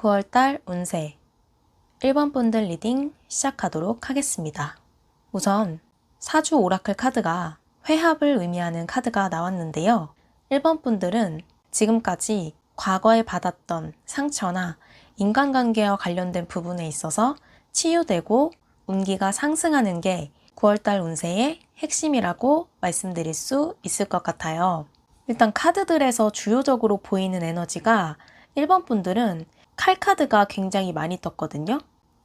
9월달 운세 1번 분들 리딩 시작하도록 하겠습니다. 우선 사주 오라클 카드가 회합을 의미하는 카드가 나왔는데요. 1번 분들은 지금까지 과거에 받았던 상처나 인간관계와 관련된 부분에 있어서 치유되고 운기가 상승하는 게 9월달 운세의 핵심이라고 말씀드릴 수 있을 것 같아요. 일단 카드들에서 주요적으로 보이는 에너지가 1번 분들은 칼카드가 굉장히 많이 떴거든요.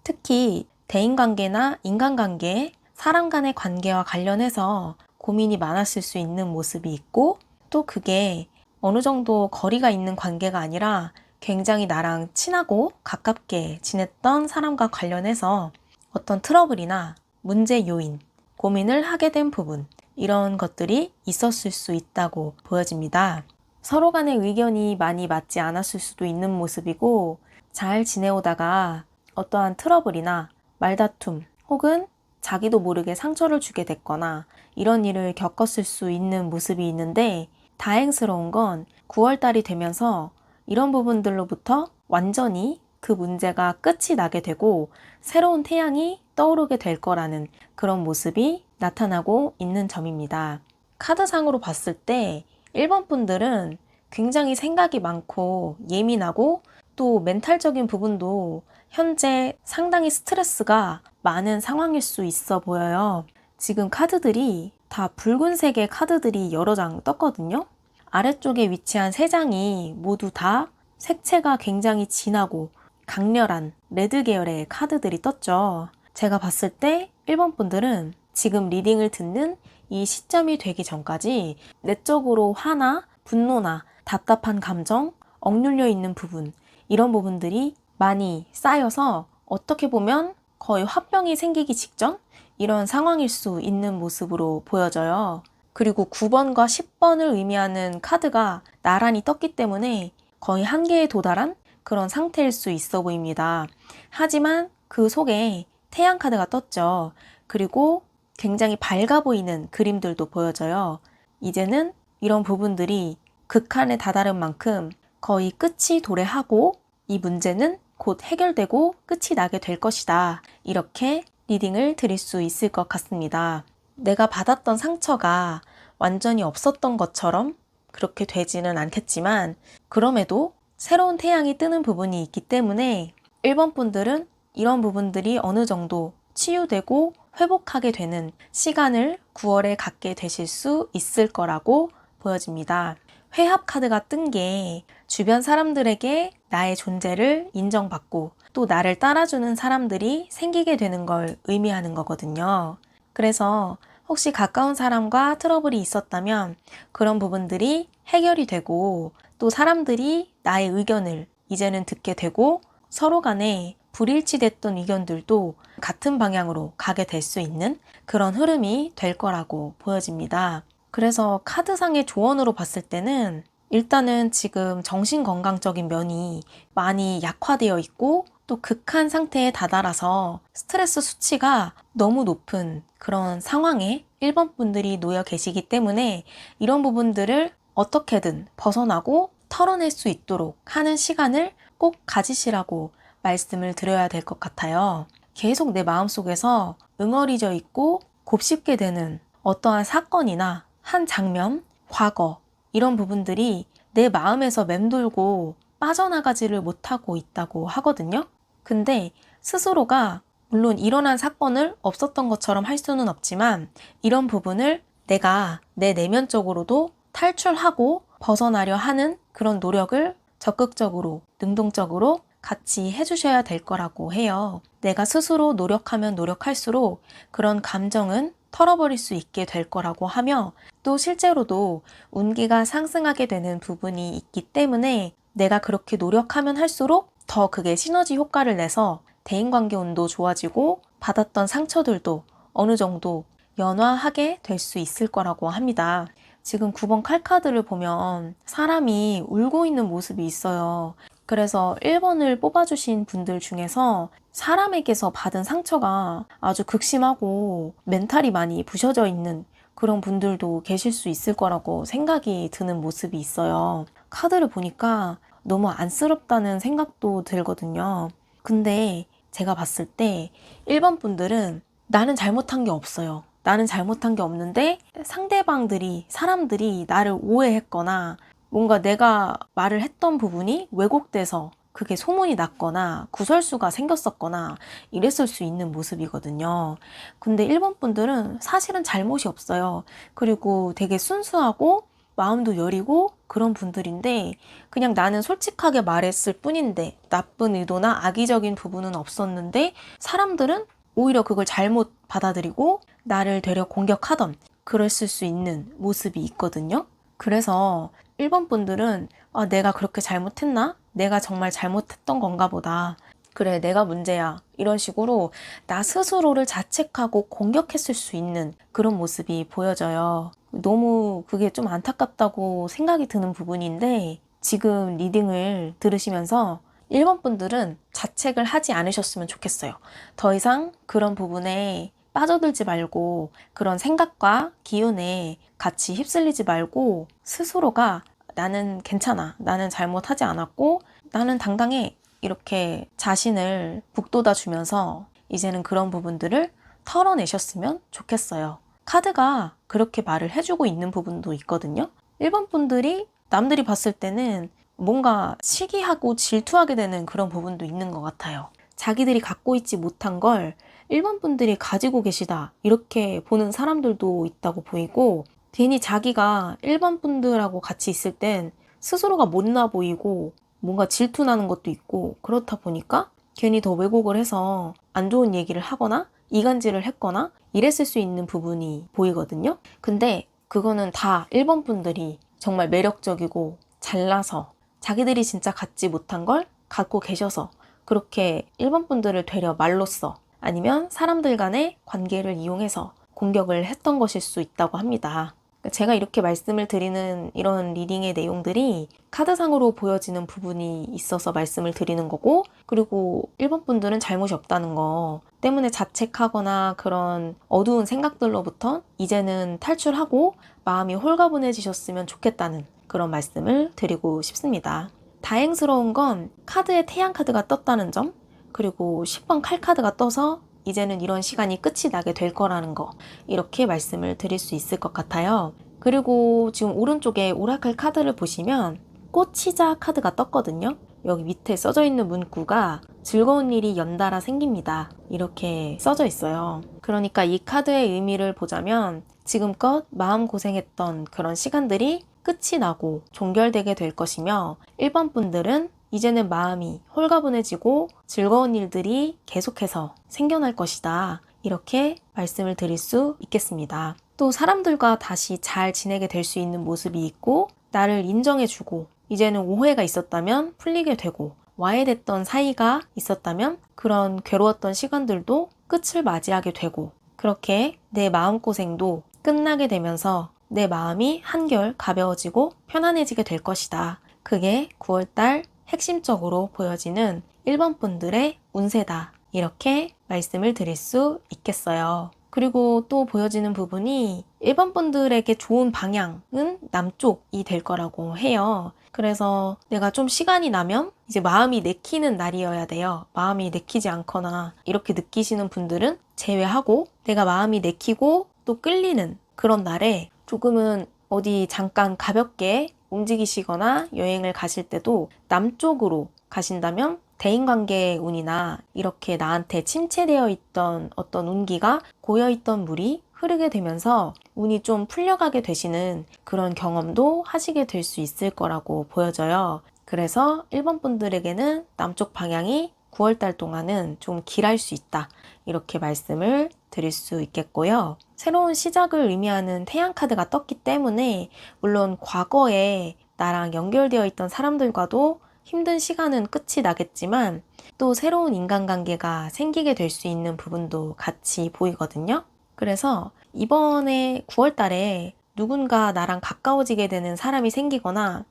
특히 대인관계나 인간관계, 사람 간의 관계와 관련해서 고민이 많았을 수 있는 모습이 있고, 또 그게 어느 정도 거리가 있는 관계가 아니라 굉장히 나랑 친하고 가깝게 지냈던 사람과 관련해서 어떤 트러블이나 문제 요인, 고민을 하게 된 부분, 이런 것들이 있었을 수 있다고 보여집니다. 서로 간의 의견이 많이 맞지 않았을 수도 있는 모습이고, 잘 지내오다가 어떠한 트러블이나 말다툼 혹은 자기도 모르게 상처를 주게 됐거나 이런 일을 겪었을 수 있는 모습이 있는데, 다행스러운 건 9월달이 되면서 이런 부분들로부터 완전히 그 문제가 끝이 나게 되고 새로운 태양이 떠오르게 될 거라는 그런 모습이 나타나고 있는 점입니다. 카드상으로 봤을 때 1번 분들은 굉장히 생각이 많고 예민하고 또 멘탈적인 부분도 현재 상당히 스트레스가 많은 상황일 수 있어 보여요. 지금 카드들이 다 붉은색의 카드들이 여러 장 떴거든요. 아래쪽에 위치한 3장이 모두 다 색채가 굉장히 진하고 강렬한 레드 계열의 카드들이 떴죠. 제가 봤을 때 1번 분들은 지금 리딩을 듣는 이 시점이 되기 전까지 내적으로 화나 분노나 답답한 감정, 억눌려 있는 부분, 이런 부분들이 많이 쌓여서 어떻게 보면 거의 화병이 생기기 직전 이런 상황일 수 있는 모습으로 보여져요. 그리고 9번과 10번을 의미하는 카드가 나란히 떴기 때문에 거의 한계에 도달한 그런 상태일 수 있어 보입니다. 하지만 그 속에 태양 카드가 떴죠. 그리고 굉장히 밝아 보이는 그림들도 보여져요. 이제는 이런 부분들이 극한에 다다른 만큼 거의 끝이 도래하고 이 문제는 곧 해결되고 끝이 나게 될 것이다. 이렇게 리딩을 드릴 수 있을 것 같습니다. 내가 받았던 상처가 완전히 없었던 것처럼 그렇게 되지는 않겠지만, 그럼에도 새로운 태양이 뜨는 부분이 있기 때문에 1번 분들은 이런 부분들이 어느 정도 치유되고 회복하게 되는 시간을 9월에 갖게 되실 수 있을 거라고 보여집니다. 회합 카드가 뜬 게 주변 사람들에게 나의 존재를 인정받고 또 나를 따라주는 사람들이 생기게 되는 걸 의미하는 거거든요. 그래서 혹시 가까운 사람과 트러블이 있었다면 그런 부분들이 해결이 되고, 또 사람들이 나의 의견을 이제는 듣게 되고 서로 간에 불일치됐던 의견들도 같은 방향으로 가게 될 수 있는 그런 흐름이 될 거라고 보여집니다. 그래서 카드상의 조언으로 봤을 때는 일단은 지금 정신건강적인 면이 많이 약화되어 있고 또 극한 상태에 다다라서 스트레스 수치가 너무 높은 그런 상황에 1번 분들이 놓여 계시기 때문에 이런 부분들을 어떻게든 벗어나고 털어낼 수 있도록 하는 시간을 꼭 가지시라고 말씀을 드려야 될 것 같아요. 계속 내 마음속에서 응어리져 있고 곱씹게 되는 어떠한 사건이나 한 장면, 과거, 이런 부분들이 내 마음에서 맴돌고 빠져나가지를 못하고 있다고 하거든요. 근데 스스로가 물론 일어난 사건을 없었던 것처럼 할 수는 없지만 이런 부분을 내가 내 내면적으로도 탈출하고 벗어나려 하는 그런 노력을 적극적으로, 능동적으로 같이 해주셔야 될 거라고 해요. 내가 스스로 노력하면 노력할수록 그런 감정은 털어버릴 수 있게 될 거라고 하며, 또 실제로도 운기가 상승하게 되는 부분이 있기 때문에 내가 그렇게 노력하면 할수록 더 그게 시너지 효과를 내서 대인관계 운도 좋아지고 받았던 상처들도 어느 정도 연화하게 될 수 있을 거라고 합니다. 지금 9번 칼카드를 보면 사람이 울고 있는 모습이 있어요. 그래서 1번을 뽑아주신 분들 중에서 사람에게서 받은 상처가 아주 극심하고 멘탈이 많이 부셔져 있는 그런 분들도 계실 수 있을 거라고 생각이 드는 모습이 있어요. 카드를 보니까 너무 안쓰럽다는 생각도 들거든요. 근데 제가 봤을 때 1번 분들은 나는 잘못한 게 없어요. 나는 잘못한 게 없는데 상대방들이, 사람들이 나를 오해했거나 뭔가 내가 말을 했던 부분이 왜곡돼서 그게 소문이 났거나 구설수가 생겼었거나 이랬을 수 있는 모습이거든요. 근데 1번 분들은 사실은 잘못이 없어요. 그리고 되게 순수하고 마음도 여리고 그런 분들인데 그냥 나는 솔직하게 말했을 뿐인데 나쁜 의도나 악의적인 부분은 없었는데 사람들은 오히려 그걸 잘못 받아들이고 나를 되려 공격하던 그랬을 수 있는 모습이 있거든요. 그래서 1번 분들은 내가 그렇게 잘못했나? 내가 정말 잘못했던 건가 보다. 그래, 내가 문제야. 이런 식으로 나 스스로를 자책하고 공격했을 수 있는 그런 모습이 보여져요. 너무 그게 좀 안타깝다고 생각이 드는 부분인데 지금 리딩을 들으시면서 1번 분들은 자책을 하지 않으셨으면 좋겠어요. 더 이상 그런 부분에 빠져들지 말고 그런 생각과 기운에 같이 휩쓸리지 말고 스스로가 나는 괜찮아. 나는 잘못하지 않았고 나는 당당해. 이렇게 자신을 북돋아 주면서 이제는 그런 부분들을 털어내셨으면 좋겠어요. 카드가 그렇게 말을 해주고 있는 부분도 있거든요. 1번 분들이 남들이 봤을 때는 뭔가 시기하고 질투하게 되는 그런 부분도 있는 것 같아요. 자기들이 갖고 있지 못한 걸 1번 분들이 가지고 계시다 이렇게 보는 사람들도 있다고 보이고 괜히 자기가 1번 분들하고 같이 있을 땐 스스로가 못나 보이고 뭔가 질투나는 것도 있고 그렇다 보니까 괜히 더 왜곡을 해서 안 좋은 얘기를 하거나 이간질을 했거나 이랬을 수 있는 부분이 보이거든요. 근데 그거는 다 1번 분들이 정말 매력적이고 잘나서 자기들이 진짜 갖지 못한 걸 갖고 계셔서 그렇게 1번 분들을 되려 말로써 아니면 사람들 간의 관계를 이용해서 공격을 했던 것일 수 있다고 합니다. 제가 이렇게 말씀을 드리는 이런 리딩의 내용들이 카드상으로 보여지는 부분이 있어서 말씀을 드리는 거고 그리고 1번 분들은 잘못이 없다는 거 때문에 자책하거나 그런 어두운 생각들로부터 이제는 탈출하고 마음이 홀가분해지셨으면 좋겠다는 그런 말씀을 드리고 싶습니다. 다행스러운 건 카드에 태양 카드가 떴다는 점 그리고 10번 칼 카드가 떠서 이제는 이런 시간이 끝이 나게 될 거라는 거 이렇게 말씀을 드릴 수 있을 것 같아요. 그리고 지금 오른쪽에 오라클 카드를 보시면 꽃이자 카드가 떴거든요. 여기 밑에 써져 있는 문구가 즐거운 일이 연달아 생깁니다. 이렇게 써져 있어요. 그러니까 이 카드의 의미를 보자면 지금껏 마음고생했던 그런 시간들이 끝이 나고 종결되게 될 것이며 1번 분들은 이제는 마음이 홀가분해지고 즐거운 일들이 계속해서 생겨날 것이다. 이렇게 말씀을 드릴 수 있겠습니다. 또 사람들과 다시 잘 지내게 될 수 있는 모습이 있고 나를 인정해주고 이제는 오해가 있었다면 풀리게 되고 와해됐던 사이가 있었다면 그런 괴로웠던 시간들도 끝을 맞이하게 되고 그렇게 내 마음고생도 끝나게 되면서 내 마음이 한결 가벼워지고 편안해지게 될 것이다. 그게 9월달 핵심적으로 보여지는 1번 분들의 운세다. 이렇게 말씀을 드릴 수 있겠어요. 그리고 또 보여지는 부분이 1번 분들에게 좋은 방향은 남쪽이 될 거라고 해요. 그래서 내가 좀 시간이 나면 이제 마음이 내키는 날이어야 돼요. 마음이 내키지 않거나 이렇게 느끼시는 분들은 제외하고 내가 마음이 내키고 또 끌리는 그런 날에 조금은 어디 잠깐 가볍게 움직이시거나 여행을 가실 때도 남쪽으로 가신다면 대인관계의 운이나 이렇게 나한테 침체되어 있던 어떤 운기가 고여있던 물이 흐르게 되면서 운이 좀 풀려가게 되시는 그런 경험도 하시게 될 수 있을 거라고 보여져요. 그래서 1번 분들에게는 남쪽 방향이 9월달 동안은 좀 길할 수 있다. 이렇게 말씀을 드릴 수 있겠고요. 새로운 시작을 의미하는 태양카드가 떴기 때문에 물론 과거에 나랑 연결되어 있던 사람들과도 힘든 시간은 끝이 나겠지만 또 새로운 인간관계가 생기게 될 수 있는 부분도 같이 보이거든요. 그래서 이번에 9월 달에 누군가 나랑 가까워지게 되는 사람이 생기거나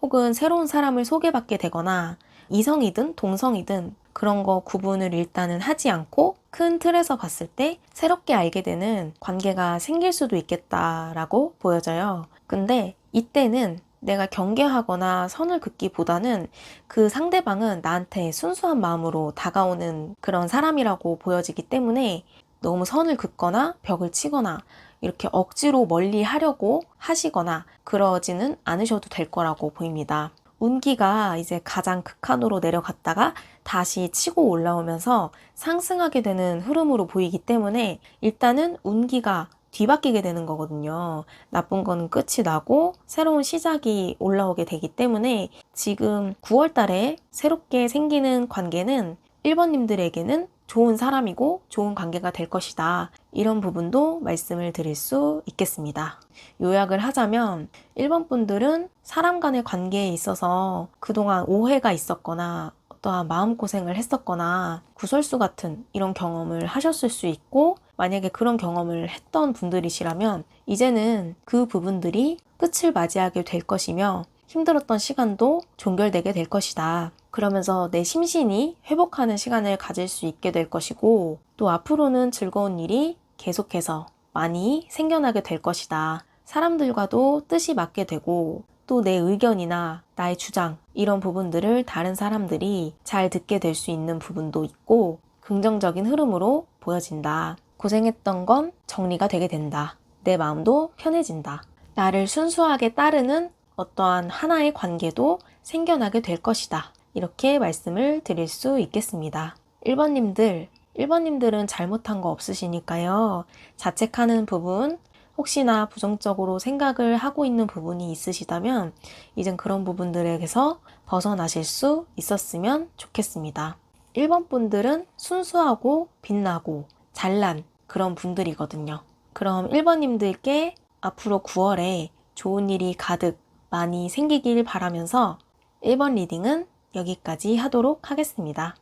혹은 새로운 사람을 소개받게 되거나 이성이든 동성이든 그런 거 구분을 일단은 하지 않고 큰 틀에서 봤을 때 새롭게 알게 되는 관계가 생길 수도 있겠다라고 보여져요. 근데 이때는 내가 경계하거나 선을 긋기보다는 그 상대방은 나한테 순수한 마음으로 다가오는 그런 사람이라고 보여지기 때문에 너무 선을 긋거나 벽을 치거나 이렇게 억지로 멀리 하려고 하시거나 그러지는 않으셔도 될 거라고 보입니다. 운기가 이제 가장 극한으로 내려갔다가 다시 치고 올라오면서 상승하게 되는 흐름으로 보이기 때문에 일단은 운기가 뒤바뀌게 되는 거거든요. 나쁜 거는 끝이 나고 새로운 시작이 올라오게 되기 때문에 지금 9월 달에 새롭게 생기는 관계는 1번님들에게는 좋은 사람이고 좋은 관계가 될 것이다. 이런 부분도 말씀을 드릴 수 있겠습니다. 요약을 하자면 1번 분들은 사람 간의 관계에 있어서 그동안 오해가 있었거나 어떠한 마음고생을 했었거나 구설수 같은 이런 경험을 하셨을 수 있고 만약에 그런 경험을 했던 분들이시라면 이제는 그 부분들이 끝을 맞이하게 될 것이며 힘들었던 시간도 종결되게 될 것이다. 그러면서 내 심신이 회복하는 시간을 가질 수 있게 될 것이고 또 앞으로는 즐거운 일이 계속해서 많이 생겨나게 될 것이다. 사람들과도 뜻이 맞게 되고 또 내 의견이나 나의 주장 이런 부분들을 다른 사람들이 잘 듣게 될 수 있는 부분도 있고 긍정적인 흐름으로 보여진다. 고생했던 건 정리가 되게 된다. 내 마음도 편해진다. 나를 순수하게 따르는 어떠한 하나의 관계도 생겨나게 될 것이다. 이렇게 말씀을 드릴 수 있겠습니다. 1번님들은 잘못한 거 없으시니까요. 자책하는 부분, 혹시나 부정적으로 생각을 하고 있는 부분이 있으시다면 이젠 그런 부분들에게서 벗어나실 수 있었으면 좋겠습니다. 1번 분들은 순수하고 빛나고 잘난 그런 분들이거든요. 그럼 1번님들께 앞으로 9월에 좋은 일이 가득 많이 생기길 바라면서 1번 리딩은 여기까지 하도록 하겠습니다.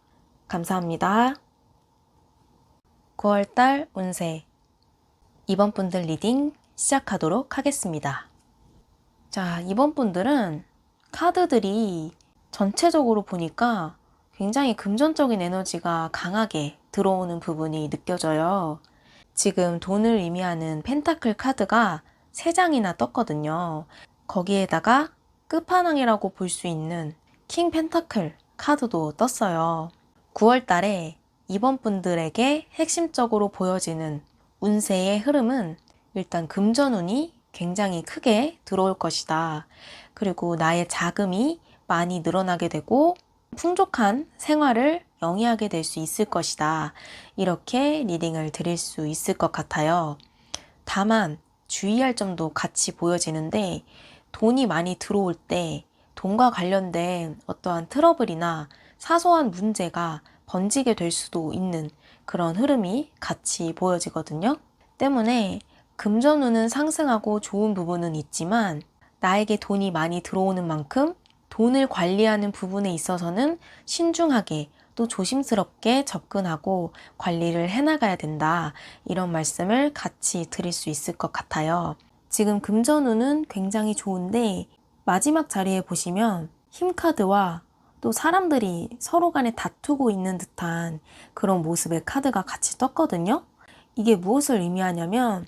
감사합니다. 9월달 운세 2번 분들 리딩 시작하도록 하겠습니다. 자, 2번 분들은 카드들이 전체적으로 보니까 굉장히 금전적인 에너지가 강하게 들어오는 부분이 느껴져요. 지금 돈을 의미하는 펜타클 카드가 3장이나 떴거든요. 거기에다가 끝판왕이라고 볼 수 있는 킹 펜타클 카드도 떴어요. 9월 달에 2번 분들에게 핵심적으로 보여지는 운세의 흐름은 일단 금전운이 굉장히 크게 들어올 것이다. 그리고 나의 자금이 많이 늘어나게 되고 풍족한 생활을 영위하게 될 수 있을 것이다. 이렇게 리딩을 드릴 수 있을 것 같아요. 다만 주의할 점도 같이 보여지는데 돈이 많이 들어올 때 돈과 관련된 어떠한 트러블이나 사소한 문제가 번지게 될 수도 있는 그런 흐름이 같이 보여지거든요. 때문에 금전운은 상승하고 좋은 부분은 있지만 나에게 돈이 많이 들어오는 만큼 돈을 관리하는 부분에 있어서는 신중하게 또 조심스럽게 접근하고 관리를 해나가야 된다. 이런 말씀을 같이 드릴 수 있을 것 같아요. 지금 금전운은 굉장히 좋은데 마지막 자리에 보시면 힘카드와 또 사람들이 서로 간에 다투고 있는 듯한 그런 모습의 카드가 같이 떴거든요. 이게 무엇을 의미하냐면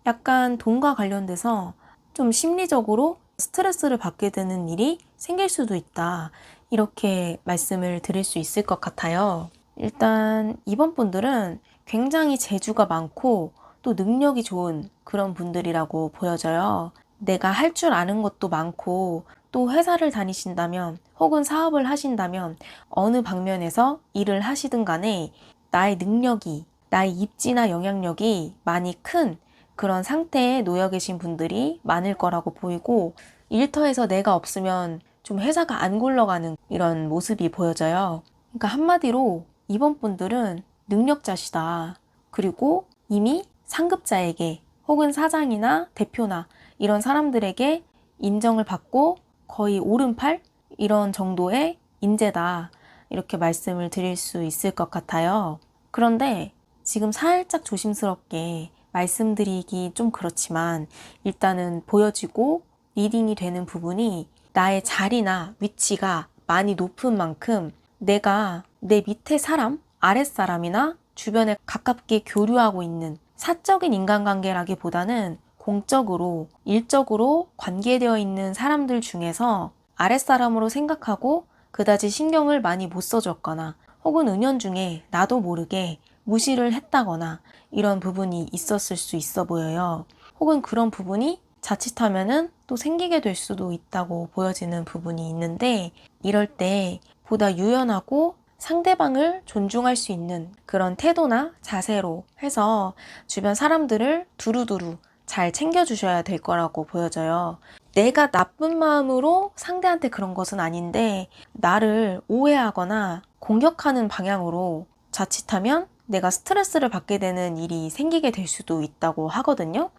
약간 돈과 관련돼서 좀 심리적으로 스트레스를 받게 되는 일이 생길 수도 있다. 이렇게 말씀을 드릴 수 있을 것 같아요. 일단 이번 분들은 굉장히 재주가 많고 또 능력이 좋은 그런 분들이라고 보여져요. 내가 할 줄 아는 것도 많고 또 회사를 다니신다면 혹은 사업을 하신다면 어느 방면에서 일을 하시든 간에 나의 능력이, 나의 입지나 영향력이 많이 큰 그런 상태에 놓여 계신 분들이 많을 거라고 보이고 일터에서 내가 없으면 좀 회사가 안 굴러가는 이런 모습이 보여져요. 그러니까 한마디로 이번 분들은 능력자시다. 그리고 이미 상급자에게 혹은 사장이나 대표나 이런 사람들에게 인정을 받고 거의 오른팔 이런 정도의 인재다. 이렇게 말씀을 드릴 수 있을 것 같아요. 그런데 지금 살짝 조심스럽게 말씀드리기 좀 그렇지만 일단은 보여지고 리딩이 되는 부분이 나의 자리나 위치가 많이 높은 만큼 내가 내 밑에 사람, 아랫사람이나 주변에 가깝게 교류하고 있는 사적인 인간관계라기보다는 공적으로, 일적으로 관계되어 있는 사람들 중에서 아랫사람으로 생각하고 그다지 신경을 많이 못 써줬거나 혹은 은연중에 나도 모르게 무시를 했다거나 이런 부분이 있었을 수 있어 보여요. 혹은 그런 부분이 자칫하면은 또 생기게 될 수도 있다고 보여지는 부분이 있는데, 이럴 때 보다 유연하고 상대방을 존중할 수 있는 그런 태도나 자세로 해서 주변 사람들을 두루두루 잘 챙겨주셔야 될 거라고 보여져요. 내가 나쁜 마음으로 상대한테 그런 것은 아닌데 나를 오해하거나 공격하는 방향으로 자칫하면 내가 스트레스를 받게 되는 일이 생기게 될 수도 있다고 하거든요.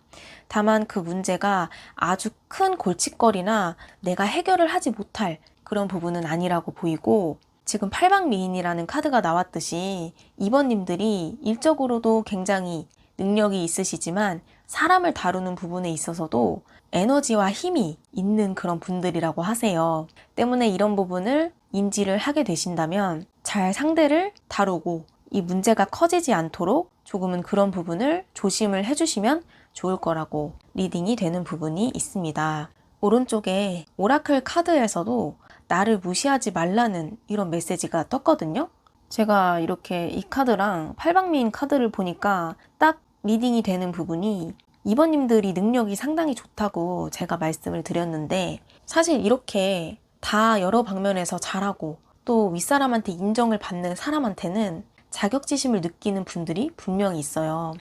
다만 그 문제가 아주 큰 골칫거리나 내가 해결을 하지 못할 그런 부분은 아니라고 보이고, 지금 팔방미인이라는 카드가 나왔듯이 2번님들이 일적으로도 굉장히 능력이 있으시지만 사람을 다루는 부분에 있어서도 에너지와 힘이 있는 그런 분들이라고 하세요. 때문에 이런 부분을 인지를 하게 되신다면 잘 상대를 다루고 이 문제가 커지지 않도록 조금은 그런 부분을 조심을 해주시면 좋을 거라고 리딩이 되는 부분이 있습니다. 오른쪽에 오라클 카드에서도 나를 무시하지 말라는 이런 메시지가 떴거든요. 제가 이렇게 이 카드랑 팔방미인 카드를 보니까 딱 리딩이 되는 부분이 2번님들이 능력이 상당히 좋다고 제가 말씀을 드렸는데, 사실 이렇게 다 여러 방면에서 잘하고 또 윗사람한테 인정을 받는 사람한테는 자격지심을 느끼는 분들이 분명히 있어요.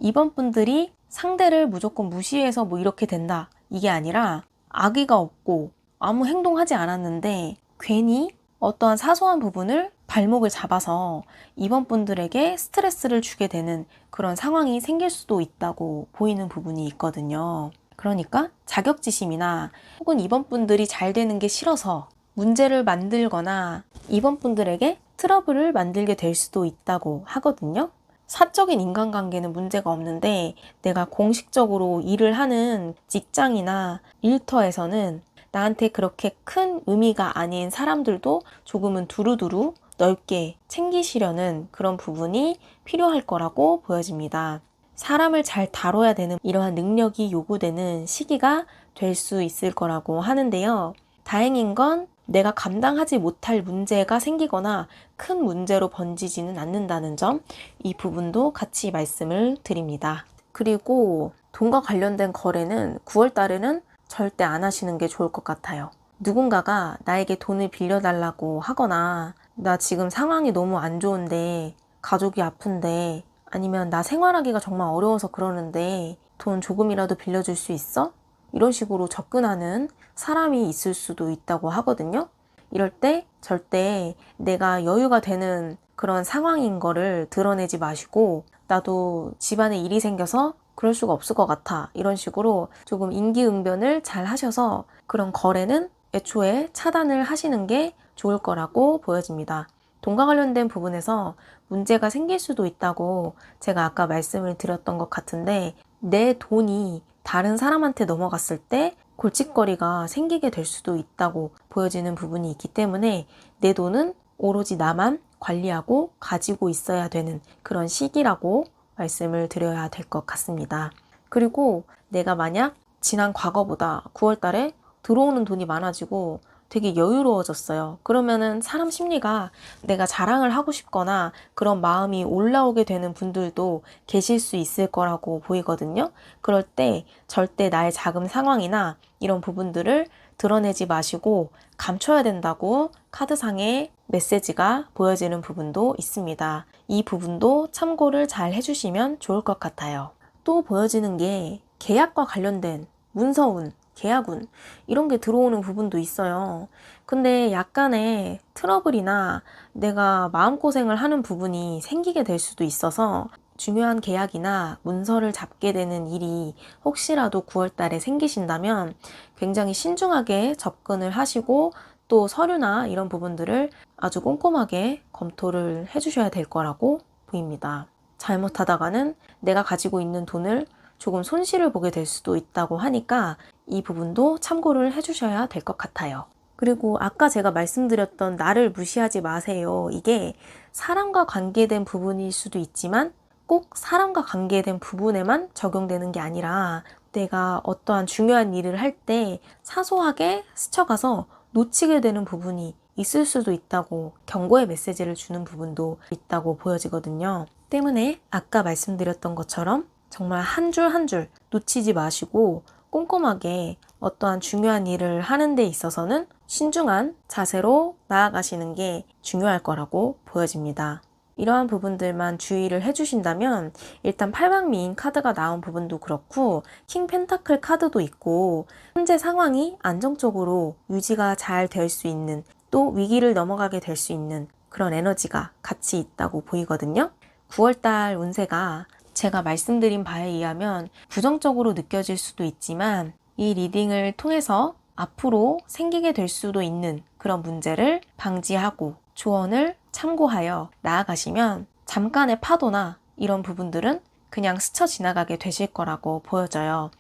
2번 분들이 상대를 무조건 무시해서 뭐 이렇게 된다, 이게 아니라 악의가 없고 아무 행동하지 않았는데 괜히 어떠한 사소한 부분을 발목을 잡아서 2번 분들에게 스트레스를 주게 되는 그런 상황이 생길 수도 있다고 보이는 부분이 있거든요. 그러니까 자격지심이나 혹은 2번 분들이 잘 되는 게 싫어서 문제를 만들거나 2번 분들에게 트러블을 만들게 될 수도 있다고 하거든요. 사적인 인간관계는 문제가 없는데 내가 공식적으로 일을 하는 직장이나 일터에서는 나한테 그렇게 큰 의미가 아닌 사람들도 조금은 두루두루 넓게 챙기시려는 그런 부분이 필요할 거라고 보여집니다. 사람을 잘 다뤄야 되는 이러한 능력이 요구되는 시기가 될 수 있을 거라고 하는데요. 다행인 건 내가 감당하지 못할 문제가 생기거나 큰 문제로 번지지는 않는다는 점, 이 부분도 같이 말씀을 드립니다. 그리고 돈과 관련된 거래는 9월 달에는 절대 안 하시는 게 좋을 것 같아요. 누군가가 나에게 돈을 빌려달라고 하거나 나 지금 상황이 너무 안 좋은데, 가족이 아픈데, 아니면 나 생활하기가 정말 어려워서 그러는데 돈 조금이라도 빌려줄 수 있어? 이런 식으로 접근하는 사람이 있을 수도 있다고 하거든요. 이럴 때 절대 내가 여유가 되는 그런 상황인 거를 드러내지 마시고, 나도 집안에 일이 생겨서 그럴 수가 없을 것 같아, 이런 식으로 조금 임기응변을 잘 하셔서 그런 거래는 애초에 차단을 하시는 게 좋을 거라고 보여집니다. 돈과 관련된 부분에서 문제가 생길 수도 있다고 제가 아까 말씀을 드렸던 것 같은데, 내 돈이 다른 사람한테 넘어갔을 때 골칫거리가 생기게 될 수도 있다고 보여지는 부분이 있기 때문에 내 돈은 오로지 나만 관리하고 가지고 있어야 되는 그런 시기라고 말씀을 드려야 될 것 같습니다. 그리고 내가 만약 지난 과거보다 9월 달에 들어오는 돈이 많아지고 되게 여유로워졌어요. 그러면은 사람 심리가 내가 자랑을 하고 싶거나 그런 마음이 올라오게 되는 분들도 계실 수 있을 거라고 보이거든요. 그럴 때 절대 나의 자금 상황이나 이런 부분들을 드러내지 마시고 감춰야 된다고 카드상의 메시지가 보여지는 부분도 있습니다. 이 부분도 참고를 잘 해주시면 좋을 것 같아요. 또 보여지는 게 계약과 관련된 문서운, 계약운, 이런 게 들어오는 부분도 있어요. 근데 약간의 트러블이나 내가 마음고생을 하는 부분이 생기게 될 수도 있어서 중요한 계약이나 문서를 잡게 되는 일이 혹시라도 9월 달에 생기신다면 굉장히 신중하게 접근을 하시고 또 서류나 이런 부분들을 아주 꼼꼼하게 검토를 해주셔야 될 거라고 보입니다. 잘못하다가는 내가 가지고 있는 돈을 조금 손실을 보게 될 수도 있다고 하니까 이 부분도 참고를 해주셔야 될 것 같아요. 그리고 아까 제가 말씀드렸던 나를 무시하지 마세요. 이게 사람과 관계된 부분일 수도 있지만 꼭 사람과 관계된 부분에만 적용되는 게 아니라 내가 어떠한 중요한 일을 할 때 사소하게 스쳐가서 놓치게 되는 부분이 있을 수도 있다고 경고의 메시지를 주는 부분도 있다고 보여지거든요. 때문에 아까 말씀드렸던 것처럼 정말 한 줄 한 줄 놓치지 마시고 꼼꼼하게 어떠한 중요한 일을 하는 데 있어서는 신중한 자세로 나아가시는 게 중요할 거라고 보여집니다. 이러한 부분들만 주의를 해주신다면 일단 팔방미인 카드가 나온 부분도 그렇고 킹 펜타클 카드도 있고 현재 상황이 안정적으로 유지가 잘 될 수 있는 또 위기를 넘어가게 될 수 있는 그런 에너지가 같이 있다고 보이거든요. 9월달 운세가 제가 말씀드린 바에 의하면 부정적으로 느껴질 수도 있지만 이 리딩을 통해서 앞으로 생기게 될 수도 있는 그런 문제를 방지하고 조언을 참고하여 나아가시면 잠깐의 파도나 이런 부분들은 그냥 스쳐 지나가게 되실 거라고 보여져요.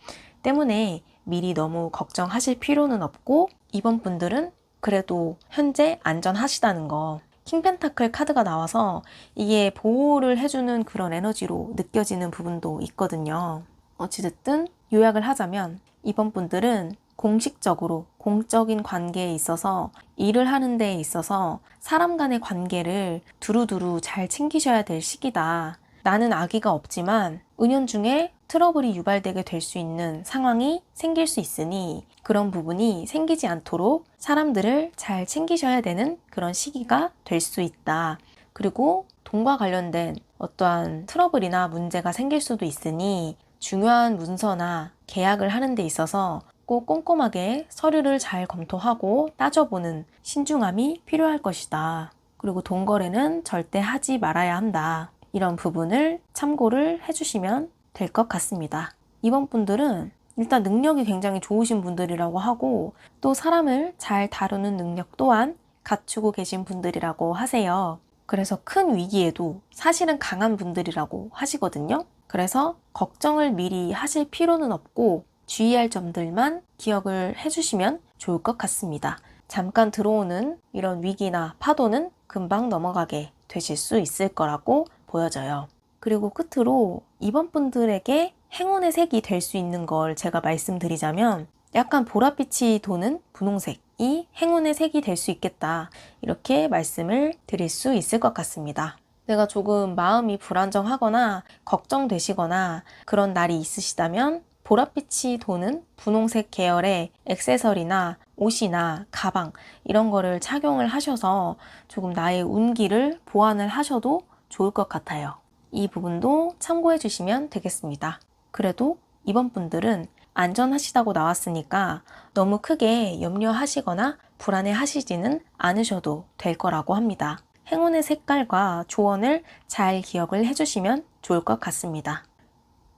때문에 미리 너무 걱정하실 필요는 없고 이번 분들은 그래도 현재 안전하시다는 거. 킹펜타클 카드가 나와서 이게 보호를 해주는 그런 에너지로 느껴지는 부분도 있거든요. 어찌됐든 요약을 하자면 이번 분들은 공식적으로 공적인 관계에 있어서 일을 하는 데에 있어서 사람 간의 관계를 두루두루 잘 챙기셔야 될 시기다. 나는 아기가 없지만 은연중에 트러블이 유발되게 될 수 있는 상황이 생길 수 있으니 그런 부분이 생기지 않도록 사람들을 잘 챙기셔야 되는 그런 시기가 될 수 있다. 그리고 돈과 관련된 어떠한 트러블이나 문제가 생길 수도 있으니 중요한 문서나 계약을 하는 데 있어서 꼭 꼼꼼하게 서류를 잘 검토하고 따져보는 신중함이 필요할 것이다. 그리고 돈 거래는 절대 하지 말아야 한다. 이런 부분을 참고를 해주시면 될 것 같습니다. 이번 분들은 일단 능력이 굉장히 좋으신 분들이라고 하고 또 사람을 잘 다루는 능력 또한 갖추고 계신 분들이라고 하세요. 그래서 큰 위기에도 사실은 강한 분들이라고 하시거든요. 그래서 걱정을 미리 하실 필요는 없고 주의할 점들만 기억을 해주시면 좋을 것 같습니다. 잠깐 들어오는 이런 위기나 파도는 금방 넘어가게 되실 수 있을 거라고 보여져요. 그리고 끝으로 이번 분들에게 행운의 색이 될 수 있는 걸 제가 말씀드리자면 약간 보랏빛이 도는 분홍색이 행운의 색이 될 수 있겠다. 이렇게 말씀을 드릴 수 있을 것 같습니다. 내가 조금 마음이 불안정하거나 걱정되시거나 그런 날이 있으시다면 보랏빛이 도는 분홍색 계열의 액세서리나 옷이나 가방 이런 거를 착용을 하셔서 조금 나의 운기를 보완을 하셔도 좋을 것 같아요. 이 부분도 참고해 주시면 되겠습니다. 그래도 이번 분들은 안전하시다고 나왔으니까 너무 크게 염려하시거나 불안해 하시지는 않으셔도 될 거라고 합니다. 행운의 색깔과 조언을 잘 기억을 해주시면 좋을 것 같습니다.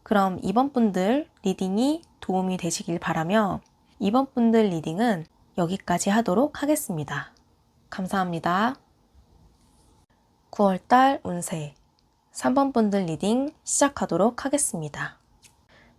그럼 이번 분들 리딩이 도움이 되시길 바라며 이번 분들 리딩은 여기까지 하도록 하겠습니다. 감사합니다. 9월달 운세 3번 분들 리딩 시작하도록 하겠습니다.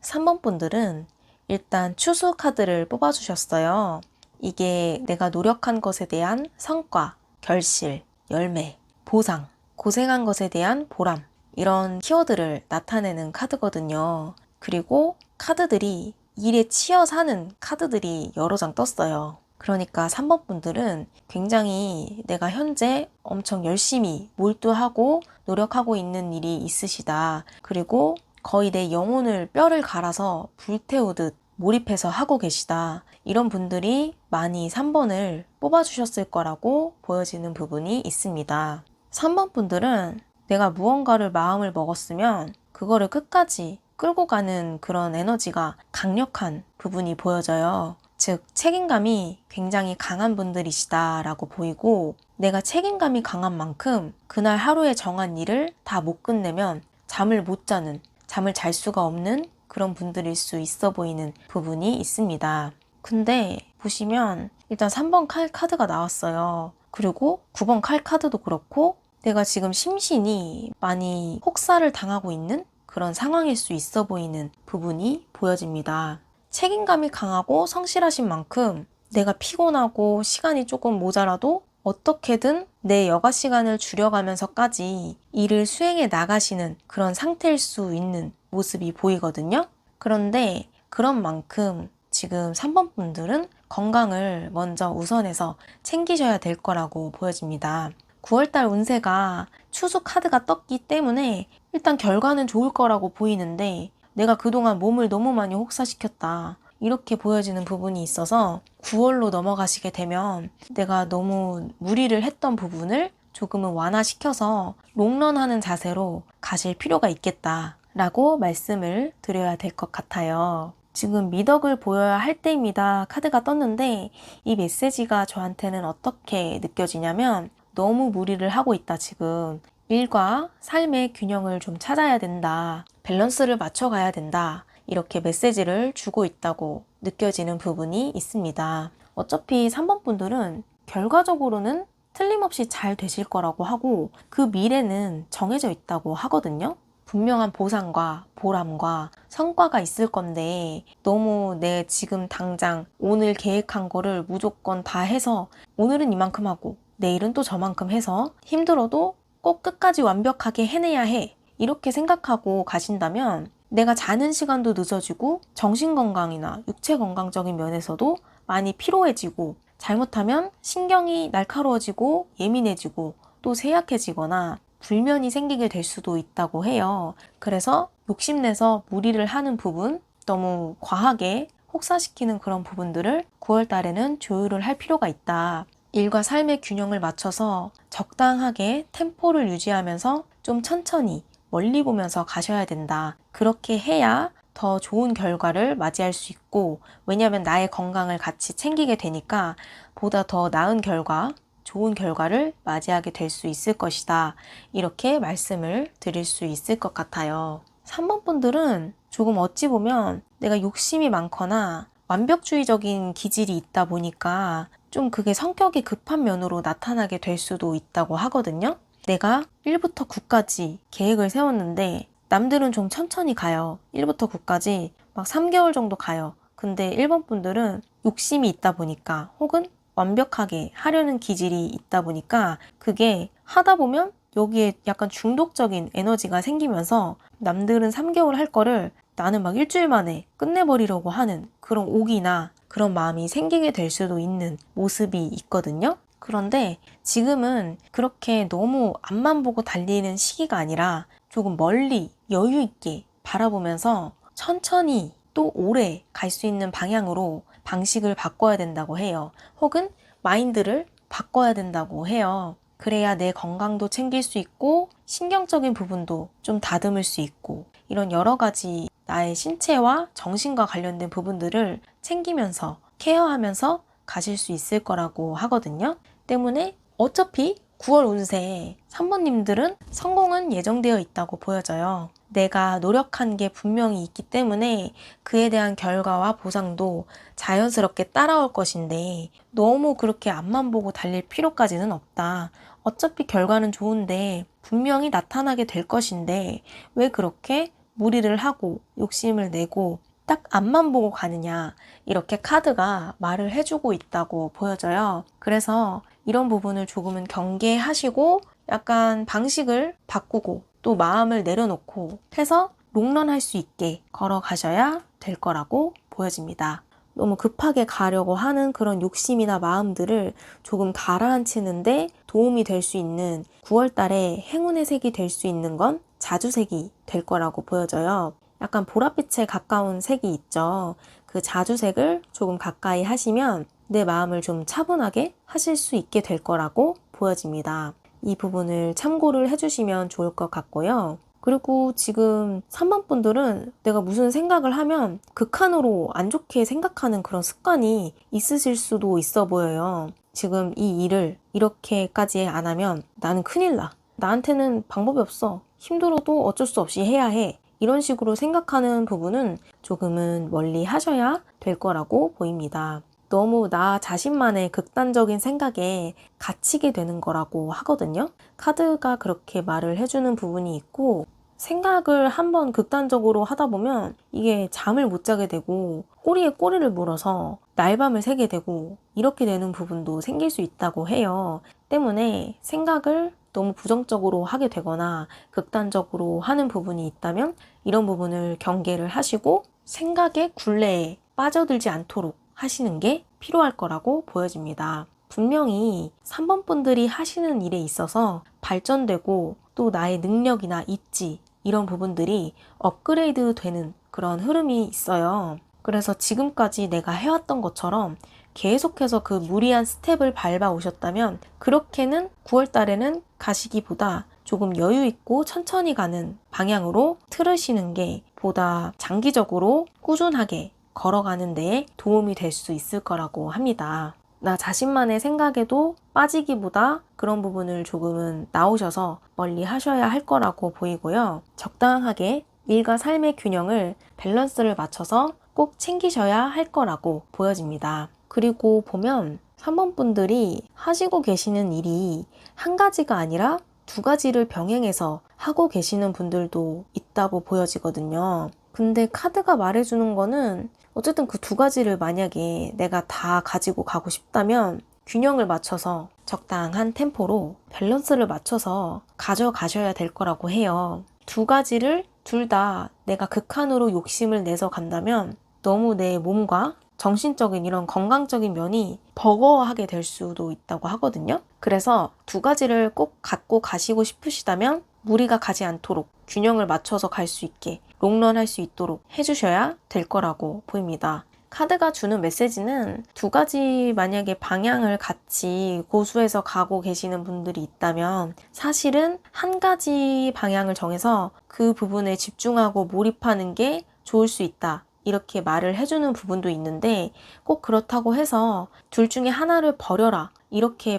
3번 분들은 일단 추수 카드를 뽑아주셨어요. 이게 내가 노력한 것에 대한 성과, 결실, 열매, 보상, 고생한 것에 대한 보람 이런 키워드를 나타내는 카드거든요. 그리고 카드들이 일에 치여 사는 카드들이 여러 장 떴어요. 그러니까 3번 분들은 굉장히 내가 현재 엄청 열심히 몰두하고 노력하고 있는 일이 있으시다. 그리고 거의 내 영혼을 뼈를 갈아서 불태우듯 몰입해서 하고 계시다. 이런 분들이 많이 3번을 뽑아주셨을 거라고 보여지는 부분이 있습니다. 3번 분들은 내가 무언가를 마음을 먹었으면 그거를 끝까지 끌고 가는 그런 에너지가 강력한 부분이 보여져요. 즉 책임감이 굉장히 강한 분들이시다라고 보이고 내가 책임감이 강한 만큼 그날 하루에 정한 일을 다 못 끝내면 잠을 못 자는, 잠을 잘 수가 없는 그런 분들일 수 있어 보이는 부분이 있습니다. 근데 보시면 일단 3번 칼 카드가 나왔어요. 그리고 9번 칼 카드도 그렇고 내가 지금 심신이 많이 혹사를 당하고 있는 그런 상황일 수 있어 보이는 부분이 보여집니다. 책임감이 강하고 성실하신 만큼 내가 피곤하고 시간이 조금 모자라도 어떻게든 내 여가 시간을 줄여가면서까지 일을 수행해 나가시는 그런 상태일 수 있는 모습이 보이거든요. 그런데 그런 만큼 지금 3번 분들은 건강을 먼저 우선해서 챙기셔야 될 거라고 보여집니다. 9월달 운세가 추수 카드가 떴기 때문에 일단 결과는 좋을 거라고 보이는데 내가 그동안 몸을 너무 많이 혹사시켰다. 이렇게 보여지는 부분이 있어서 9월로 넘어가시게 되면 내가 너무 무리를 했던 부분을 조금은 완화시켜서 롱런하는 자세로 가실 필요가 있겠다라고 말씀을 드려야 될 것 같아요. 지금 미덕을 보여야 할 때입니다. 카드가 떴는데 이 메시지가 저한테는 어떻게 느껴지냐면 너무 무리를 하고 있다 지금. 일과 삶의 균형을 좀 찾아야 된다. 밸런스를 맞춰가야 된다. 이렇게 메시지를 주고 있다고 느껴지는 부분이 있습니다. 어차피 3번 분들은 결과적으로는 틀림없이 잘 되실 거라고 하고 그 미래는 정해져 있다고 하거든요. 분명한 보상과 보람과 성과가 있을 건데 너무 내 지금 당장 오늘 계획한 거를 무조건 다 해서 오늘은 이만큼 하고 내일은 또 저만큼 해서 힘들어도 꼭 끝까지 완벽하게 해내야 해. 이렇게 생각하고 가신다면 내가 자는 시간도 늦어지고 정신건강이나 육체건강적인 면에서도 많이 피로해지고 잘못하면 신경이 날카로워지고 예민해지고 또 쇠약해지거나 불면이 생기게 될 수도 있다고 해요. 그래서 욕심내서 무리를 하는 부분, 너무 과하게 혹사시키는 그런 부분들을 9월 달에는 조율을 할 필요가 있다. 일과 삶의 균형을 맞춰서 적당하게 템포를 유지하면서 좀 천천히 멀리 보면서 가셔야 된다. 그렇게 해야 더 좋은 결과를 맞이할 수 있고 왜냐하면 나의 건강을 같이 챙기게 되니까 보다 더 나은 결과, 좋은 결과를 맞이하게 될 수 있을 것이다. 이렇게 말씀을 드릴 수 있을 것 같아요. 3번 분들은 조금 어찌 보면 내가 욕심이 많거나 완벽주의적인 기질이 있다 보니까 좀 그게 성격이 급한 면으로 나타나게 될 수도 있다고 하거든요. 내가 1부터 9까지 계획을 세웠는데 남들은 좀 천천히 가요. 1부터 9까지 막 3개월 정도 가요. 근데 1번 분들은 욕심이 있다 보니까 혹은 완벽하게 하려는 기질이 있다 보니까 그게 하다 보면 여기에 약간 중독적인 에너지가 생기면서 남들은 3개월 할 거를 나는 막 일주일 만에 끝내버리려고 하는 그런 옥이나 그런 마음이 생기게 될 수도 있는 모습이 있거든요. 그런데 지금은 그렇게 너무 앞만 보고 달리는 시기가 아니라 조금 멀리 여유 있게 바라보면서 천천히 또 오래 갈 수 있는 방향으로 방식을 바꿔야 된다고 해요. 혹은 마인드를 바꿔야 된다고 해요. 그래야 내 건강도 챙길 수 있고 신경적인 부분도 좀 다듬을 수 있고 이런 여러 가지 나의 신체와 정신과 관련된 부분들을 챙기면서 케어하면서 가실 수 있을 거라고 하거든요. 때문에 어차피 9월 운세 3번님들은 성공은 예정되어 있다고 보여져요. 내가 노력한 게 분명히 있기 때문에 그에 대한 결과와 보상도 자연스럽게 따라올 것인데 너무 그렇게 앞만 보고 달릴 필요까지는 없다. 어차피 결과는 좋은데 분명히 나타나게 될 것인데 왜 그렇게 무리를 하고 욕심을 내고 딱 앞만 보고 가느냐 이렇게 카드가 말을 해주고 있다고 보여져요. 그래서 이런 부분을 조금은 경계하시고 약간 방식을 바꾸고 또 마음을 내려놓고 해서 롱런할 수 있게 걸어가셔야 될 거라고 보여집니다. 너무 급하게 가려고 하는 그런 욕심이나 마음들을 조금 가라앉히는데 도움이 될 수 있는 9월 달에 행운의 색이 될 수 있는 건 자주색이 될 거라고 보여져요. 약간 보랏빛에 가까운 색이 있죠. 그 자주색을 조금 가까이 하시면 내 마음을 좀 차분하게 하실 수 있게 될 거라고 보여집니다. 이 부분을 참고를 해주시면 좋을 것 같고요. 그리고 지금 3번 분들은 내가 무슨 생각을 하면 극한으로 안 좋게 생각하는 그런 습관이 있으실 수도 있어 보여요. 지금 이 일을 이렇게까지 안 하면 나는 큰일 나. 나한테는 방법이 없어. 힘들어도 어쩔 수 없이 해야 해. 이런 식으로 생각하는 부분은 조금은 멀리 하셔야 될 거라고 보입니다. 너무 나 자신만의 극단적인 생각에 갇히게 되는 거라고 하거든요. 카드가 그렇게 말을 해주는 부분이 있고 생각을 한번 극단적으로 하다 보면 이게 잠을 못 자게 되고 꼬리에 꼬리를 물어서 날밤을 새게 되고 이렇게 되는 부분도 생길 수 있다고 해요. 때문에 생각을 너무 부정적으로 하게 되거나 극단적으로 하는 부분이 있다면 이런 부분을 경계를 하시고 생각의 굴레에 빠져들지 않도록 하시는 게 필요할 거라고 보여집니다. 분명히 3번 분들이 하시는 일에 있어서 발전되고 또 나의 능력이나 입지 이런 부분들이 업그레이드 되는 그런 흐름이 있어요. 그래서 지금까지 내가 해왔던 것처럼 계속해서 그 무리한 스텝을 밟아 오셨다면 그렇게는 9월 달에는 가시기보다 조금 여유 있고 천천히 가는 방향으로 틀으시는 게 보다 장기적으로 꾸준하게 걸어가는 데에 도움이 될 수 있을 거라고 합니다. 나 자신만의 생각에도 빠지기보다 그런 부분을 조금은 나오셔서 멀리 하셔야 할 거라고 보이고요. 적당하게 일과 삶의 균형을 밸런스를 맞춰서 꼭 챙기셔야 할 거라고 보여집니다. 그리고 보면 3번 분들이 하시고 계시는 일이 한 가지가 아니라 두 가지를 병행해서 하고 계시는 분들도 있다고 보여지거든요. 근데 카드가 말해주는 거는 어쨌든 그 두 가지를 만약에 내가 다 가지고 가고 싶다면 균형을 맞춰서 적당한 템포로 밸런스를 맞춰서 가져가셔야 될 거라고 해요. 두 가지를 둘 다 내가 극한으로 욕심을 내서 간다면 너무 내 몸과 정신적인 이런 건강적인 면이 버거워하게 될 수도 있다고 하거든요. 그래서 두 가지를 꼭 갖고 가시고 싶으시다면 무리가 가지 않도록 균형을 맞춰서 갈 수 있게 롱런 할 수 있도록 해주셔야 될 거라고 보입니다. 카드가 주는 메시지는 두 가지 만약에 방향을 같이 고수해서 가고 계시는 분들이 있다면 사실은 한 가지 방향을 정해서 그 부분에 집중하고 몰입하는 게 좋을 수 있다. 이렇게 말을 해주는 부분도 있는데 꼭 그렇다고 해서 둘 중에 하나를 버려라. 이렇게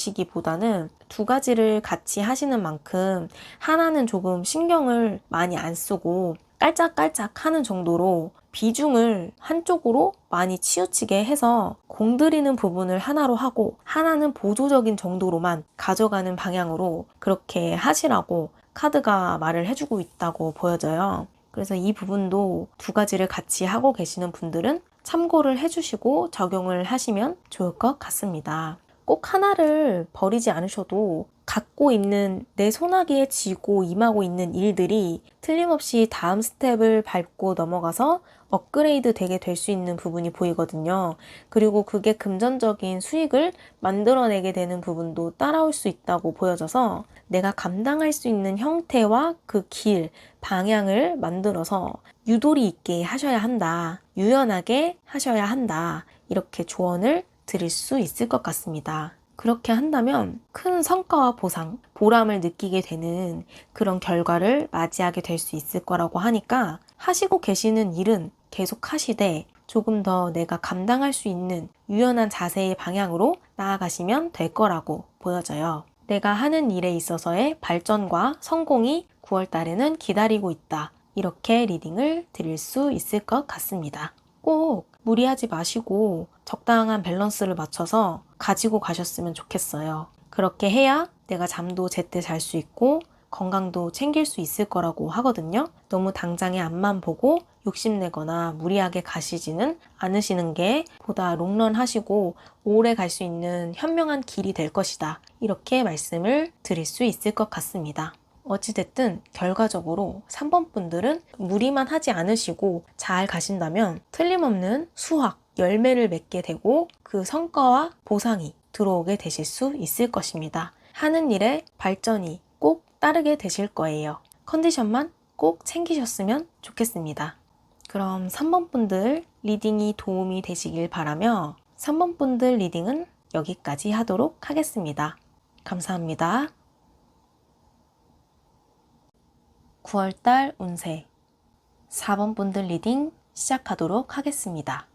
받아들이시기보다는 두 가지를 같이 하시는 만큼 하나는 조금 신경을 많이 안 쓰고 깔짝깔짝 하는 정도로 비중을 한쪽으로 많이 치우치게 해서 공들이는 부분을 하나로 하고 하나는 보조적인 정도로만 가져가는 방향으로 그렇게 하시라고 카드가 말을 해주고 있다고 보여져요. 그래서 이 부분도 두 가지를 같이 하고 계시는 분들은 참고를 해주시고 적용을 하시면 좋을 것 같습니다. 꼭 하나를 버리지 않으셔도 갖고 있는 내 손아귀에 쥐고 임하고 있는 일들이 틀림없이 다음 스텝을 밟고 넘어가서 업그레이드 되게 될 수 있는 부분이 보이거든요. 그리고 그게 금전적인 수익을 만들어내게 되는 부분도 따라올 수 있다고 보여져서 내가 감당할 수 있는 형태와 그 길, 방향을 만들어서 유도리 있게 하셔야 한다. 유연하게 하셔야 한다. 이렇게 조언을 드릴 수 있을 것 같습니다. 그렇게 한다면 큰 성과와 보상, 보람을 느끼게 되는 그런 결과를 맞이하게 될 수 있을 거라고 하니까 하시고 계시는 일은 계속 하시되 조금 더 내가 감당할 수 있는 유연한 자세의 방향으로 나아가시면 될 거라고 보여져요. 내가 하는 일에 있어서의 발전과 성공이 9월 달에는 기다리고 있다. 이렇게 리딩을 드릴 수 있을 것 같습니다. 꼭 무리하지 마시고 적당한 밸런스를 맞춰서 가지고 가셨으면 좋겠어요. 그렇게 해야 내가 잠도 제때 잘 수 있고 건강도 챙길 수 있을 거라고 하거든요. 너무 당장의 앞만 보고 욕심내거나 무리하게 가시지는 않으시는 게 보다 롱런 하시고 오래 갈 수 있는 현명한 길이 될 것이다. 이렇게 말씀을 드릴 수 있을 것 같습니다. 어찌됐든 결과적으로 3번 분들은 무리만 하지 않으시고 잘 가신다면 틀림없는 수확, 열매를 맺게 되고 그 성과와 보상이 들어오게 되실 수 있을 것입니다. 하는 일에 발전이 꼭 따르게 되실 거예요. 컨디션만 꼭 챙기셨으면 좋겠습니다. 그럼 3번 분들 리딩이 도움이 되시길 바라며 3번 분들 리딩은 여기까지 하도록 하겠습니다. 감사합니다. 9월달 운세 4번 분들 리딩 시작하도록 하겠습니다.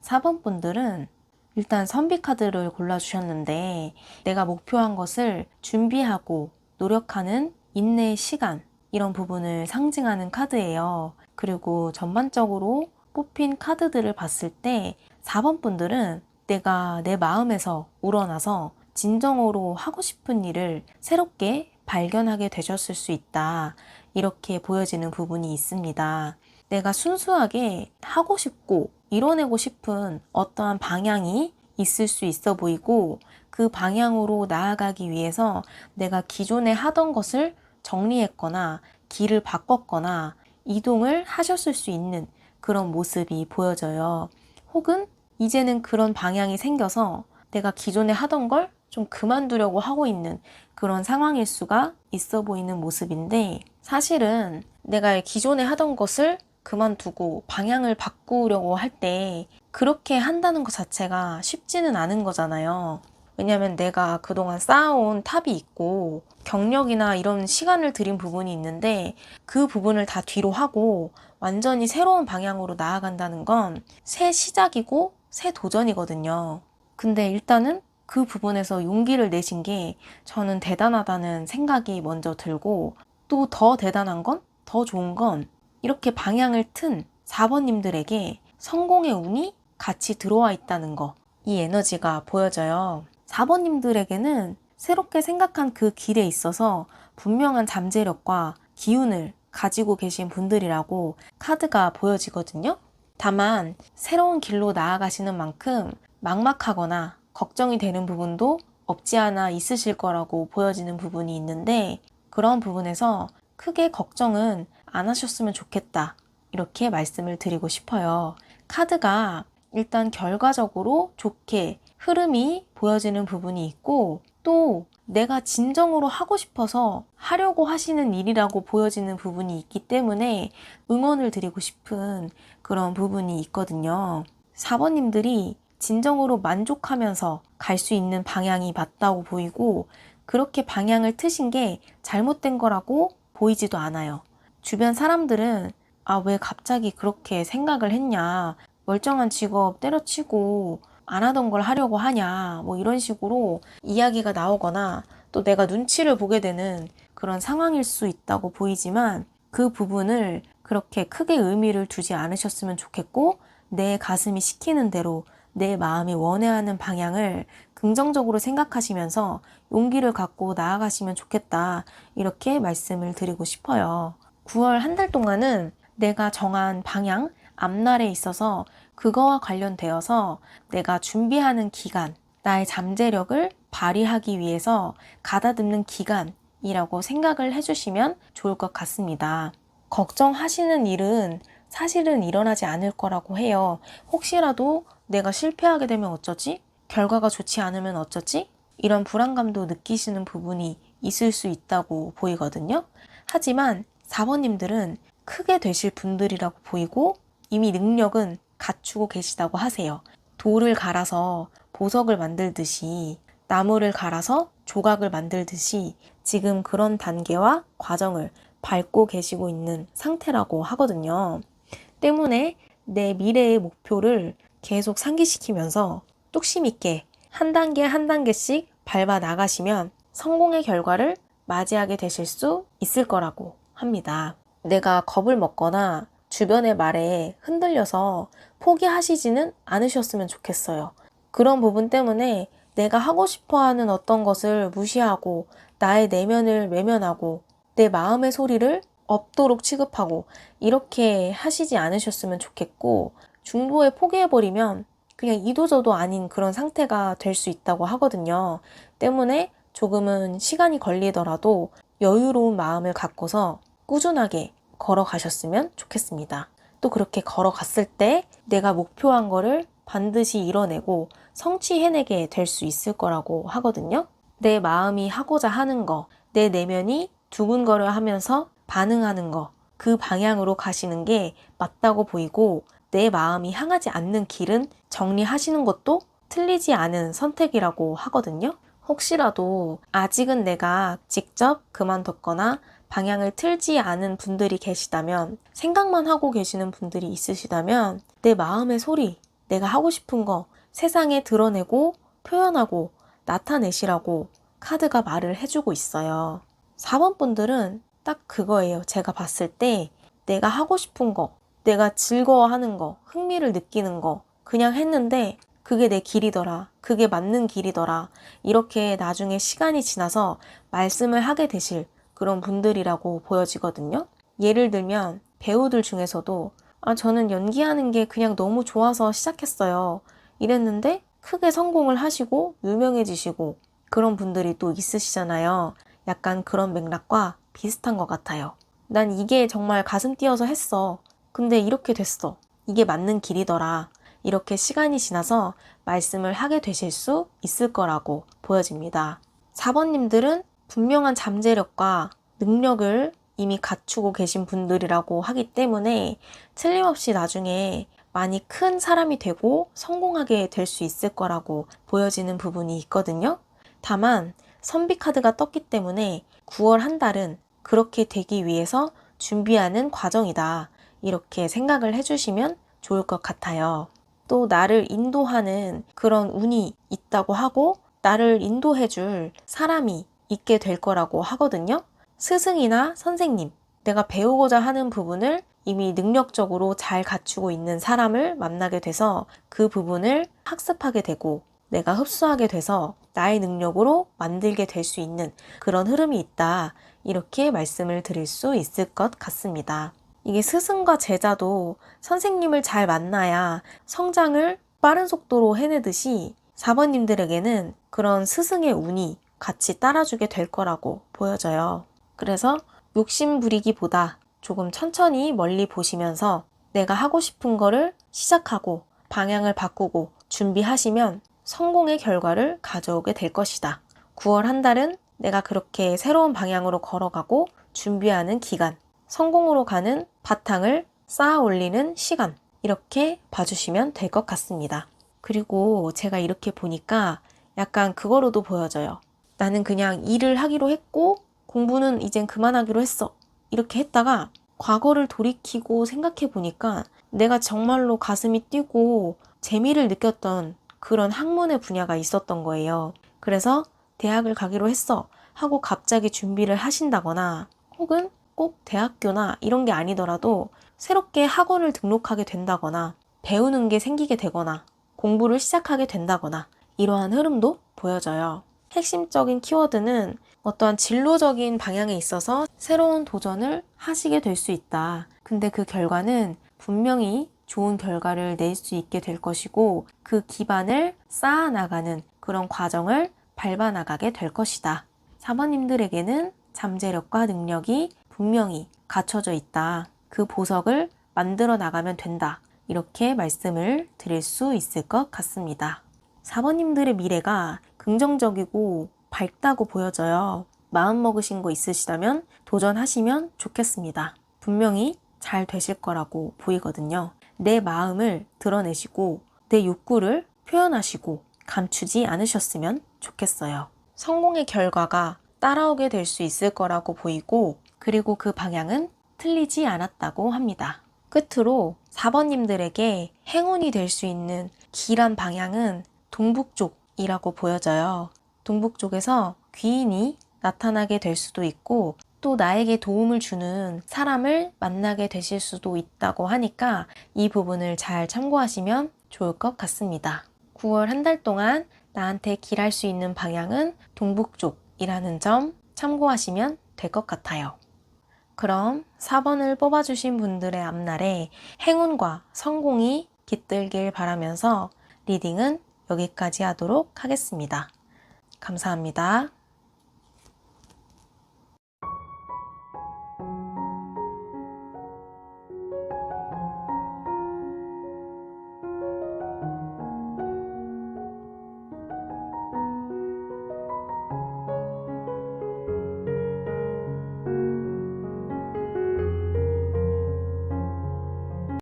4번 분들은 일단 선비 카드를 골라주셨는데 내가 목표한 것을 준비하고 노력하는 인내의 시간 이런 부분을 상징하는 카드예요. 그리고 전반적으로 뽑힌 카드들을 봤을 때 4번 분들은 내가 내 마음에서 우러나서 진정으로 하고 싶은 일을 새롭게 발견하게 되셨을 수 있다. 이렇게 보여지는 부분이 있습니다. 내가 순수하게 하고 싶고 이뤄내고 싶은 어떠한 방향이 있을 수 있어 보이고 그 방향으로 나아가기 위해서 내가 기존에 하던 것을 정리했거나 길을 바꿨거나 이동을 하셨을 수 있는 그런 모습이 보여져요. 혹은 이제는 그런 방향이 생겨서 내가 기존에 하던 걸 좀 그만두려고 하고 있는 그런 상황일 수가 있어 보이는 모습인데, 사실은 내가 기존에 하던 것을 그만두고 방향을 바꾸려고 할 때 그렇게 한다는 것 자체가 쉽지는 않은 거잖아요. 왜냐하면 내가 그동안 쌓아온 탑이 있고 경력이나 이런 시간을 들인 부분이 있는데, 그 부분을 다 뒤로 하고 완전히 새로운 방향으로 나아간다는 건 새 시작이고 새 도전이거든요. 근데 일단은 그 부분에서 용기를 내신 게 저는 대단하다는 생각이 먼저 들고, 또 더 대단한 건, 더 좋은 건 이렇게 방향을 튼 4번님들에게 성공의 운이 같이 들어와 있다는 거, 이 에너지가 보여져요. 4번님들에게는 새롭게 생각한 그 길에 있어서 분명한 잠재력과 기운을 가지고 계신 분들이라고 카드가 보여지거든요. 다만 새로운 길로 나아가시는 만큼 막막하거나 걱정이 되는 부분도 없지 않아 있으실 거라고 보여지는 부분이 있는데, 그런 부분에서 크게 걱정은 안 하셨으면 좋겠다, 이렇게 말씀을 드리고 싶어요. 카드가 일단 결과적으로 좋게 흐름이 보여지는 부분이 있고, 또 내가 진정으로 하고 싶어서 하려고 하시는 일이라고 보여지는 부분이 있기 때문에 응원을 드리고 싶은 그런 부분이 있거든요. 4번님들이 진정으로 만족하면서 갈 수 있는 방향이 맞다고 보이고, 그렇게 방향을 트신 게 잘못된 거라고 보이지도 않아요. 주변 사람들은 왜 갑자기 그렇게 생각을 했냐, 멀쩡한 직업 때려치고 안 하던 걸 하려고 하냐, 뭐 이런 식으로 이야기가 나오거나 또 내가 눈치를 보게 되는 그런 상황일 수 있다고 보이지만, 그 부분을 그렇게 크게 의미를 두지 않으셨으면 좋겠고, 내 가슴이 시키는 대로 내 마음이 원해하는 방향을 긍정적으로 생각하시면서 용기를 갖고 나아가시면 좋겠다, 이렇게 말씀을 드리고 싶어요. 9월 한 달 동안은 내가 정한 방향, 앞날에 있어서 그거와 관련되어서 내가 준비하는 기간, 나의 잠재력을 발휘하기 위해서 가다듬는 기간이라고 생각을 해주시면 좋을 것 같습니다. 걱정하시는 일은 사실은 일어나지 않을 거라고 해요. 혹시라도 내가 실패하게 되면 어쩌지? 결과가 좋지 않으면 어쩌지? 이런 불안감도 느끼시는 부분이 있을 수 있다고 보이거든요. 하지만 4번님들은 크게 되실 분들이라고 보이고, 이미 능력은 갖추고 계시다고 하세요. 돌을 갈아서 보석을 만들듯이, 나무를 갈아서 조각을 만들듯이 지금 그런 단계와 과정을 밟고 계시고 있는 상태라고 하거든요. 때문에 내 미래의 목표를 계속 상기시키면서 뚝심 있게 한 단계 한 단계씩 밟아 나가시면 성공의 결과를 맞이하게 되실 수 있을 거라고 합니다. 내가 겁을 먹거나 주변의 말에 흔들려서 포기하시지는 않으셨으면 좋겠어요. 그런 부분 때문에 내가 하고 싶어 하는 어떤 것을 무시하고 나의 내면을 외면하고 내 마음의 소리를 없도록 취급하고 이렇게 하시지 않으셨으면 좋겠고, 중도에 포기해버리면 그냥 이도저도 아닌 그런 상태가 될 수 있다고 하거든요. 때문에 조금은 시간이 걸리더라도 여유로운 마음을 갖고서 꾸준하게 걸어가셨으면 좋겠습니다. 또 그렇게 걸어갔을 때 내가 목표한 거를 반드시 이뤄내고 성취해내게 될 수 있을 거라고 하거든요. 내 마음이 하고자 하는 거, 내 내면이 두근거려 하면서 반응하는 거, 그 방향으로 가시는 게 맞다고 보이고, 내 마음이 향하지 않는 길은 정리하시는 것도 틀리지 않은 선택이라고 하거든요. 혹시라도 아직은 내가 직접 그만뒀거나 방향을 틀지 않은 분들이 계시다면, 생각만 하고 계시는 분들이 있으시다면, 내 마음의 소리, 내가 하고 싶은 거 세상에 드러내고 표현하고 나타내시라고 카드가 말을 해주고 있어요. 4번 분들은 딱 그거예요. 제가 봤을 때 내가 하고 싶은 거, 내가 즐거워하는 거, 흥미를 느끼는 거 그냥 했는데 그게 내 길이더라, 그게 맞는 길이더라, 이렇게 나중에 시간이 지나서 말씀을 하게 되실 그런 분들이라고 보여지거든요. 예를 들면 배우들 중에서도 저는 연기하는 게 그냥 너무 좋아서 시작했어요, 이랬는데 크게 성공을 하시고 유명해지시고 그런 분들이 또 있으시잖아요. 약간 그런 맥락과 비슷한 것 같아요. 난 이게 정말 가슴 뛰어서 했어. 근데 이렇게 됐어. 이게 맞는 길이더라. 이렇게 시간이 지나서 말씀을 하게 되실 수 있을 거라고 보여집니다. 4번님들은 분명한 잠재력과 능력을 이미 갖추고 계신 분들이라고 하기 때문에 틀림없이 나중에 많이 큰 사람이 되고 성공하게 될 수 있을 거라고 보여지는 부분이 있거든요. 다만 선비 카드가 떴기 때문에 9월 한 달은 그렇게 되기 위해서 준비하는 과정이다. 이렇게 생각을 해주시면 좋을 것 같아요. 또 나를 인도하는 그런 운이 있다고 하고 나를 인도해줄 사람이 있게 될 거라고 하거든요. 스승이나 선생님, 내가 배우고자 하는 부분을 이미 능력적으로 잘 갖추고 있는 사람을 만나게 돼서 그 부분을 학습하게 되고 내가 흡수하게 돼서 나의 능력으로 만들게 될 수 있는 그런 흐름이 있다. 이렇게 말씀을 드릴 수 있을 것 같습니다. 이게 스승과 제자도 선생님을 잘 만나야 성장을 빠른 속도로 해내듯이 4번님들에게는 그런 스승의 운이 같이 따라주게 될 거라고 보여져요. 그래서 욕심 부리기보다 조금 천천히 멀리 보시면서 내가 하고 싶은 거를 시작하고 방향을 바꾸고 준비하시면 성공의 결과를 가져오게 될 것이다. 9월 한 달은 내가 그렇게 새로운 방향으로 걸어가고 준비하는 기간, 성공으로 가는 바탕을 쌓아 올리는 시간, 이렇게 봐주시면 될 것 같습니다. 그리고 제가 이렇게 보니까 약간 그거로도 보여져요. 나는 그냥 일을 하기로 했고 공부는 이젠 그만하기로 했어. 이렇게 했다가 과거를 돌이키고 생각해 보니까 내가 정말로 가슴이 뛰고 재미를 느꼈던 그런 학문의 분야가 있었던 거예요. 그래서 대학을 가기로 했어 하고 갑자기 준비를 하신다거나 혹은 꼭 대학교나 이런 게 아니더라도 새롭게 학원을 등록하게 된다거나 배우는 게 생기게 되거나 공부를 시작하게 된다거나 이러한 흐름도 보여져요. 핵심적인 키워드는 어떠한 진로적인 방향에 있어서 새로운 도전을 하시게 될 수 있다. 근데 그 결과는 분명히 좋은 결과를 낼 수 있게 될 것이고 그 기반을 쌓아나가는 그런 과정을 밟아나가게 될 것이다. 4번님들에게는 잠재력과 능력이 분명히 갖춰져 있다. 그 보석을 만들어 나가면 된다. 이렇게 말씀을 드릴 수 있을 것 같습니다. 4번님들의 미래가 긍정적이고 밝다고 보여져요. 마음 먹으신 거 있으시다면 도전하시면 좋겠습니다. 분명히 잘 되실 거라고 보이거든요. 내 마음을 드러내시고 내 욕구를 표현하시고 감추지 않으셨으면 좋겠어요. 성공의 결과가 따라오게 될 수 있을 거라고 보이고 그리고 그 방향은 틀리지 않았다고 합니다. 끝으로 4번님들에게 행운이 될 수 있는 길한 방향은 동북쪽이라고 보여져요. 동북쪽에서 귀인이 나타나게 될 수도 있고 또 나에게 도움을 주는 사람을 만나게 되실 수도 있다고 하니까 이 부분을 잘 참고하시면 좋을 것 같습니다. 9월 한 달 동안 나한테 길할 수 있는 방향은 동북쪽이라는 점 참고하시면 될 것 같아요. 그럼 4번을 뽑아주신 분들의 앞날에 행운과 성공이 깃들길 바라면서 리딩은 여기까지 하도록 하겠습니다. 감사합니다.